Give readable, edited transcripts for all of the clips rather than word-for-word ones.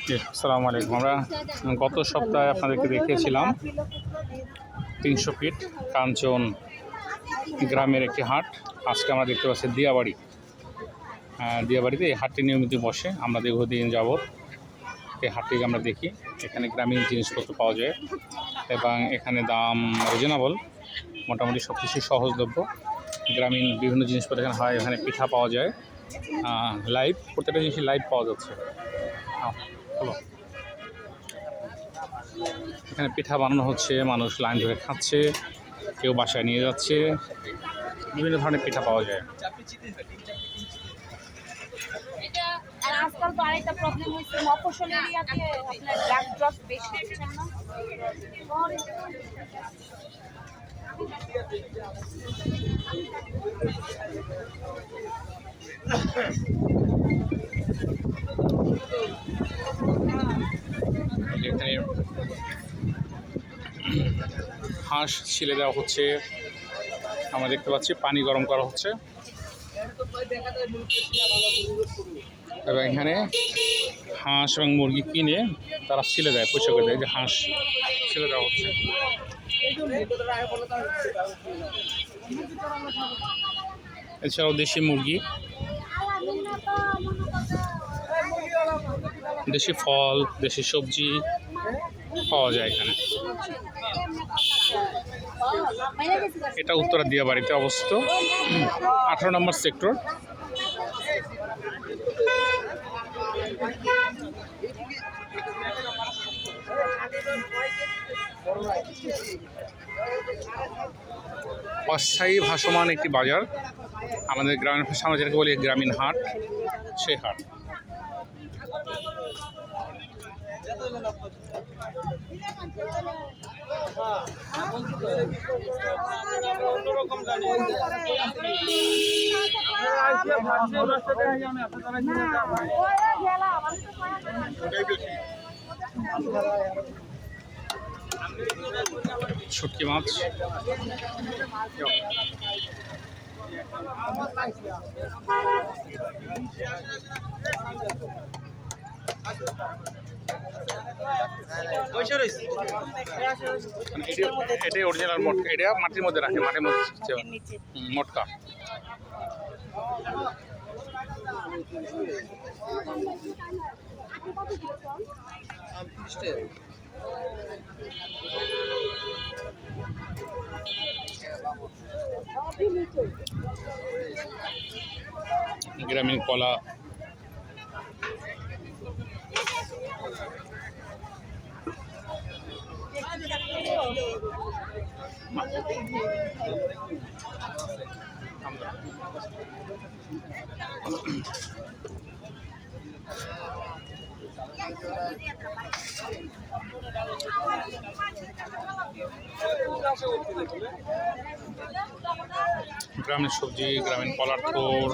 আসসালামু আলাইকুম। আমরা গত সপ্তাহে আপনাদেরকে দেখিয়েছিলাম 300 ফিট কাঞ্চন গ্রামের একটি হাট। আজকে আমরা দেখতে পাচ্ছি দিয়াবাড়ি। দিয়াবাড়িতে এই হাটটি নিয়মিত বসে। আমরা দীর্ঘদিন যাবৎ এই হাটটিকে আমরা দেখি। এখানে গ্রামীণ জিনিসপত্র পাওয়া যায় এবং এখানে দাম রিজনেবল, মোটামুটি সব কিছু সহজলভ্য। গ্রামীণ বিভিন্ন জিনিসপত্র এখানে হয়। এখানে পিঠা পাওয়া যায় লাইভ, প্রত্যেকটা জিনিসই লাইভ পাওয়া যাচ্ছে। হলো, এখানে পিঠা বানানো হচ্ছে, মানুষ লাইন ধরে খাচ্ছে, কেউ বাসায় নিয়ে যাচ্ছে। বিভিন্ন ধরনের পিঠা পাওয়া যায়। আর আজকাল তো আরেকটা প্রবলেম হচ্ছে, মফস্বল এরিয়াতে আপনার ড্রাগ ড্রপ বেশি দেখছেন না। এখানে হাঁস ছিলে দেওয়া হচ্ছে, আমরা দেখতে পাচ্ছি পানি গরম করা হচ্ছে এবং এখানে হাঁস এবং মুরগি কিনে তারা ছিলে দেয়, পয়সা করে দেয়। যে হাঁস ছিলে দেওয়া হচ্ছে। এছাড়াও দেশি মুরগি, দেশি ফল, দেশি সবজি পাওয়া যায় এখানে। এটা উত্তরা দিয়াবাড়িতে অবস্থিত, 18 নম্বর সেক্টর। অস্থায়ী ভাসমান একটি বাজার, আমাদের গ্রামের ভাষা আমরা যেটাকে বলি গ্রামীণ হাট, সেই হাট। শুটকি মাছ, এটাই অরিজিনাল মটকা। এটা মাটির মধ্যে রাখে, মাটির মধ্যে মটকা। গ্রামীণ কলা, গ্রামের সবজি, গ্রামীণ কলার থোড়।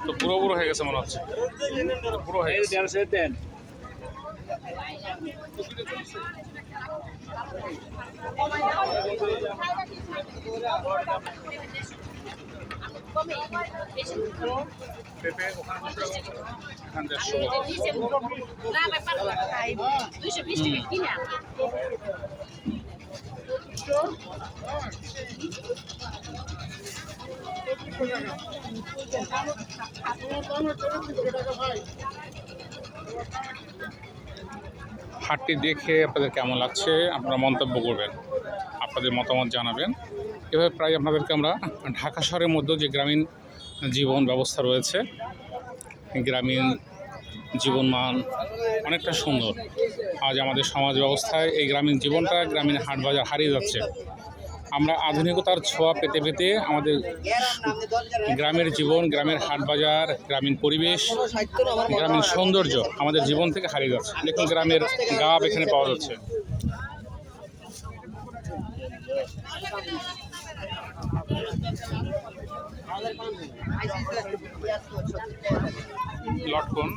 তো পুরো পুরো হয়ে গেছে মনে হচ্ছে, পুরো হয়ে গেছে। পেঁপে ওখানে 150। হাটটি দেখে আপনাদের কেমন লাগছে আপনারা মন্তব্য করবেন, আপনাদের মতামত জানাবেন। এভাবে প্রায় আপনাদেরকে আমরা ঢাকা শহরের মধ্যে যে গ্রামীণ জীবন ব্যবস্থা রয়েছে, গ্রামীণ জীবনমান অনেকটা সুন্দর। আজ আমাদের সমাজ ব্যবস্থায় এই গ্রামীণ জীবনটা, গ্রামীণ হাট বাজার হারিয়ে যাচ্ছে। আমরা আধুনিকতার ছোঁয়া পেতে পেতে আমাদের গ্রামের জীবন, গ্রামের হাট বাজার, গ্রামীণ পরিবেশ, গ্রামীণ সৌন্দর্য আমাদের জীবন থেকে হারিয়ে যাচ্ছে। দেখুন গ্রামের গাব এখানে পাওয়া যাচ্ছে। লটকন,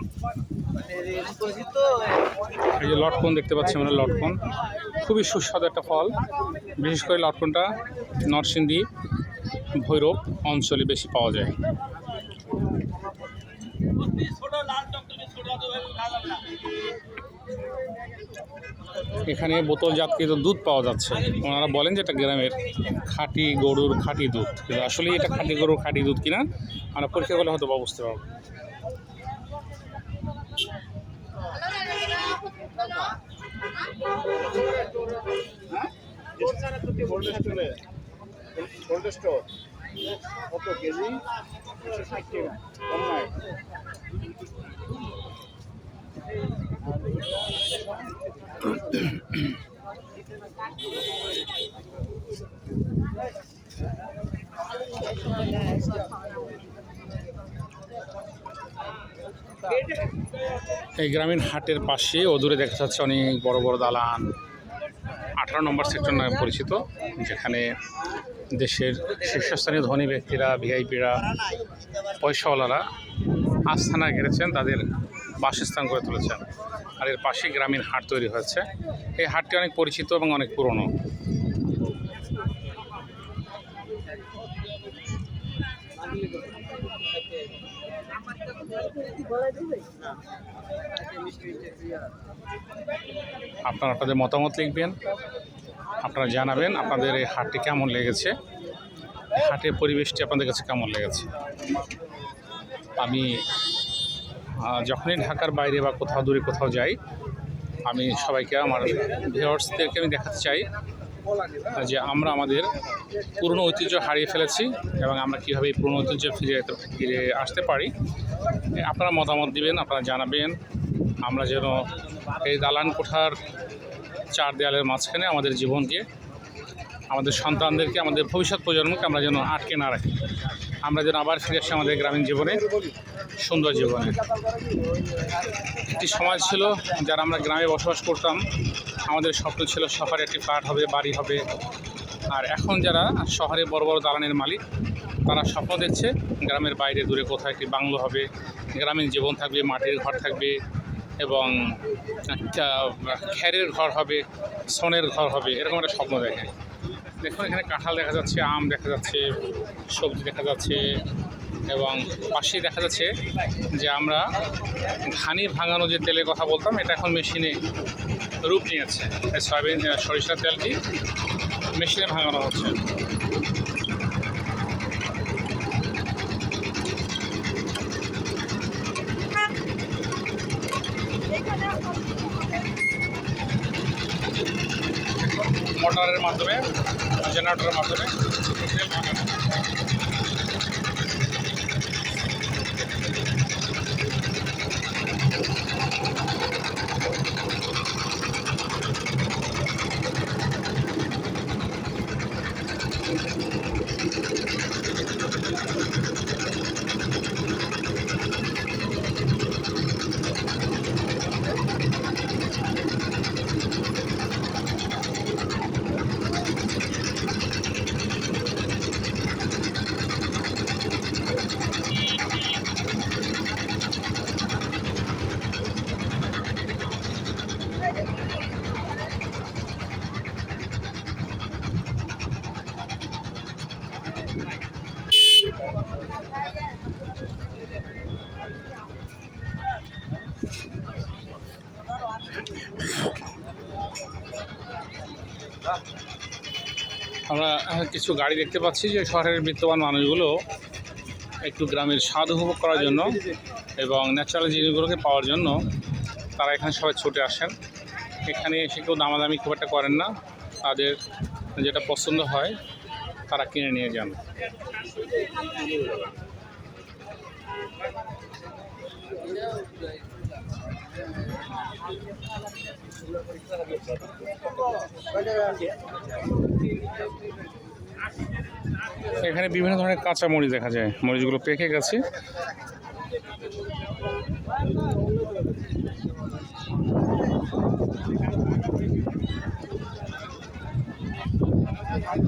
এই যে লটকন দেখতে পাচ্ছি আমরা, লটকন খুবই সুস্বাদু একটা ফল। বিশেষ করে লটকনটা নরসিংদী, ভৈরব অঞ্চলে বেশি পাওয়া যায়। এখানে বোতলজাতকৃত দুধ পাওয়া যাচ্ছে। ওনারা বলেন যে এটা গ্রামের খাঁটি গরুর খাঁটি দুধ, কিন্তু আসলে এটা খাঁটি গরুর খাঁটি দুধ কিনা আমরা পরীক্ষা করলে হয়তো বুঝতে পারবো। এই গ্রামীণ হাটের পাশে অদূরে দেখা যাচ্ছে অনেক বড় বড় দালান। 18 নম্বর সেক্টর নামে পরিচিত, যেখানে দেশের শীর্ষস্থানীয় ধনী ব্যক্তিরা, ভিআইপিরা, পয়সাওয়ালারা আস্থানা ঘিরেছেন, তাদের বাসস্থান করে তুলেছেন। আর এর পাশে গ্রামীণ হাট তৈরি হয়েছে। এই হাটটি অনেক পরিচিত এবং অনেক পুরনো। আপনারা আপনাদের মতামত লিখবেন, আপনারা জানাবেন আপনাদের এই হাটটি কেমন লেগেছে, হাটের পরিবেশটি আপনাদের কাছে কেমন লেগেছে। আমি যখনই ঢাকার বাইরে বা কোথাও দূরে কোথাও যাই, আমি সবাইকে, আমার ভিউয়ার্সদেরকে আমি দেখাতে চাই যে আমরা আমাদের পুরনো ঐতিহ্য হারিয়ে ফেলেছি এবং আমরা কীভাবে এই পুরনো ঐতিহ্য ফিরে আসতে পারি। আপনারা মতামত দিবেন, আপনারা জানাবেন। আমরা যেন এই দালান কোঠার চার দেয়ালের মাঝখানে আমাদের জীবনকে, আমাদের সন্তানদেরকে, আমাদের ভবিষ্যৎ প্রজন্মকে আমরা যেন আটকে না রাখি। আমরা যেন আবার ফিরে আসি আমাদের গ্রামীণ জীবনে, সুন্দর জীবনে। একটি সমাজ ছিল যারা আমরা গ্রামে বসবাস করতাম, আমাদের স্বপ্ন ছিল শহরে একটি ফ্ল্যাট হবে, বাড়ি হবে। আর এখন যারা শহরে বড় বড় দালানের মালিক, তারা স্বপ্ন দেখছে গ্রামের বাইরে দূরে কোথাও একটি বাংলো হবে, গ্রামীণ জীবন থাকবে, মাটির ঘর থাকবে এবং খেরের ঘর হবে, সনের ঘর হবে, এরকম একটা স্বপ্ন দেখে। দেখুন এখানে কাঁঠাল দেখা যাচ্ছে, আম দেখা যাচ্ছে, সবজি দেখা যাচ্ছে এবং পাশেই দেখা যাচ্ছে যে আমরা ঘানি ভাঙানো যে তেলের কথা বলতাম, এটা এখন মেশিনে রূপ নিয়েছে। সয়াবিন সরিষার তেলটি মেশিনে ভাঙানো হচ্ছে। মোটরের মাধ্যমে, জেনারেটরের মাধ্যমে তেল ভাঙানো। আমরা কিছু গাড়ি দেখতে পাচ্ছি যে শহরের বিত্তবান মানুষগুলো একটু গ্রামের স্বাদ উপভোগ করার জন্য এবং ন্যাচারাল জিনিসগুলোকে পাওয়ার জন্য তারা এখানে সবাই ছুটে আসেন। এখানে এসে কেউ দামাদামি খুব একটা করেন না, তাদের যেটা পছন্দ হয় তারা কিনে নিয়ে যান। এখানে বিভিন্ন ধরনের কাঁচা মরিচ দেখা যায়, মরিচগুলো পেকে গেছে। হ্যাঁ